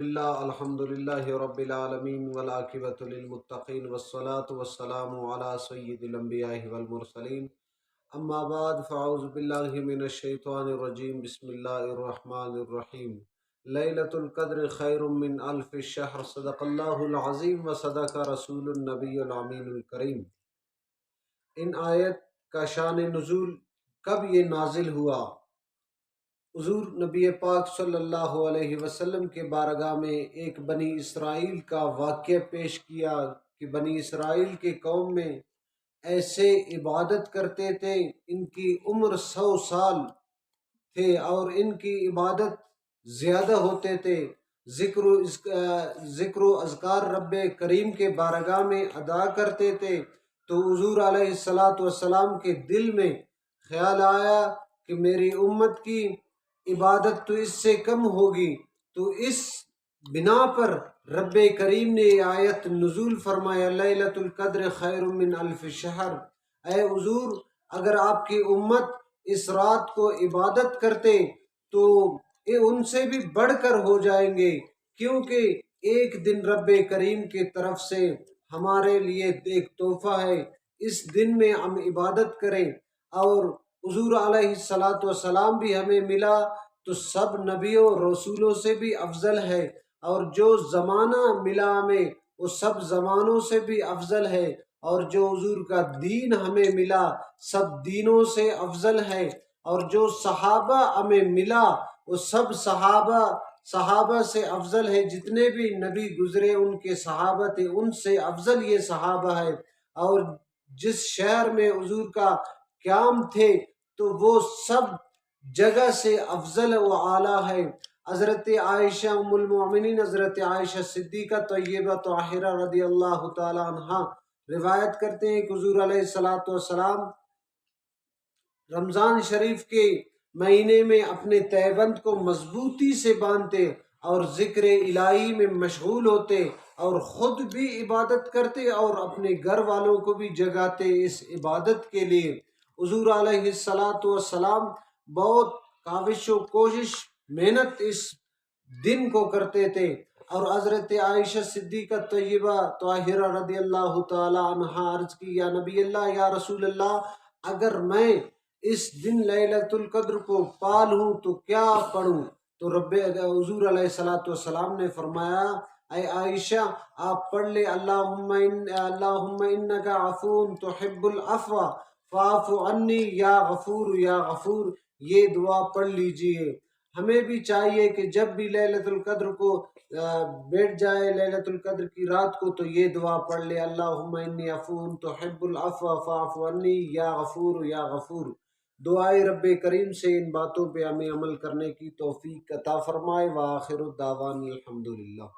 اللہ الحمد للہ رب العالمین والعاقبۃ للمتقین والصلاة والسلام علی سید الانبیاء والمرسلین اما بعد فاعوذ باللہ من الشیطان الرجیم بسم اللہ الرحمن الرحیم لیلۃ القدر خیر من الف شہر صدق اللہ العظیم وصدق رسول النبی الامین الکریم۔ ان آیت کا شان نزول کب یہ نازل ہوا؟ حضور نبی پاک صلی اللہ علیہ وسلم کے بارگاہ میں ایک بنی اسرائیل کا واقعہ پیش کیا کہ بنی اسرائیل کے قوم میں ایسے عبادت کرتے تھے، ان کی عمر 100 سال تھے اور ان کی عبادت زیادہ ہوتے تھے، ذکر و اذکار رب کریم کے بارگاہ میں ادا کرتے تھے۔ تو حضور علیہ الصلاۃ والسلام کے دل میں خیال آیا کہ میری امت کی عبادت تو اس سے کم ہوگی، تو اس بنا پر رب کریم نے یہ آیت نزول فرمایا لیلۃ القدر خیر من الف شہر۔ اے حضور، اگر آپ کی امت اس رات کو عبادت کرتے تو یہ ان سے بھی بڑھ کر ہو جائیں گے، کیونکہ ایک دن رب کریم کی طرف سے ہمارے لیے ایک تحفہ ہے، اس دن میں ہم عبادت کریں۔ اور حضور علیہ الصلاۃ والسلام بھی ہمیں ملا تو سب نبیوں اور رسولوں سے بھی افضل ہے، اور جو زمانہ ملا ہمیں وہ سب زمانوں سے بھی افضل ہے، اور جو حضور کا دین ہمیں ملا سب دینوں سے افضل ہے، اور جو صحابہ ہمیں ملا وہ سب صحابہ سے افضل ہے، جتنے بھی نبی گزرے ان کے صحابہ تھے ان سے افضل یہ صحابہ ہے۔ اور جس شہر میں حضور کا قیام تھے تو وہ سب جگہ سے افضل و اعلیٰ ہے۔ حضرت عائشہ ام المؤمنین، حضرت عائشہ صدیقہ طیبہ طاہرہ رضی اللہ تعالی عنہا روایت کرتے ہیں کہ حضور علیہ الصلاۃ والسلام رمضان شریف کے مہینے میں اپنے تہبند کو مضبوطی سے باندھتے اور ذکر الہی میں مشغول ہوتے، اور خود بھی عبادت کرتے اور اپنے گھر والوں کو بھی جگاتے اس عبادت کے لیے۔ حضور علیہ الصلاۃ والسلام بہت کاوش و کوشش محنت اس دن کو کرتے تھے، اور حضرت عائشہ صدیقہ طیبہ طاہرہ رضی اللہ تعالی عنہا عرض کی یا نبی اللہ، یا رسول اللہ، اگر میں اس دن لیلۃ القدر کو پا لوں تو کیا پڑھوں؟ تو حضور علیہ الصلاۃ والسلام نے فرمایا اے عائشہ، آپ پڑھ لے اللہم انک عفو تحب العفو فاعف عنی یا غفور یا غفور، یہ دعا پڑھ لیجئے۔ ہمیں بھی چاہیے کہ جب بھی لیلۃ القدر کو بیٹھ جائے لیلۃ القدر کی رات کو تو یہ دعا پڑھ لے اللہم انی عفو تحب العفو فاعف عنی یا غفور یا غفور۔ دعائے رب کریم سے ان باتوں پہ ہمیں عمل کرنے کی توفیق عطا فرمائے۔ وآخر الدعوانا الحمدللہ۔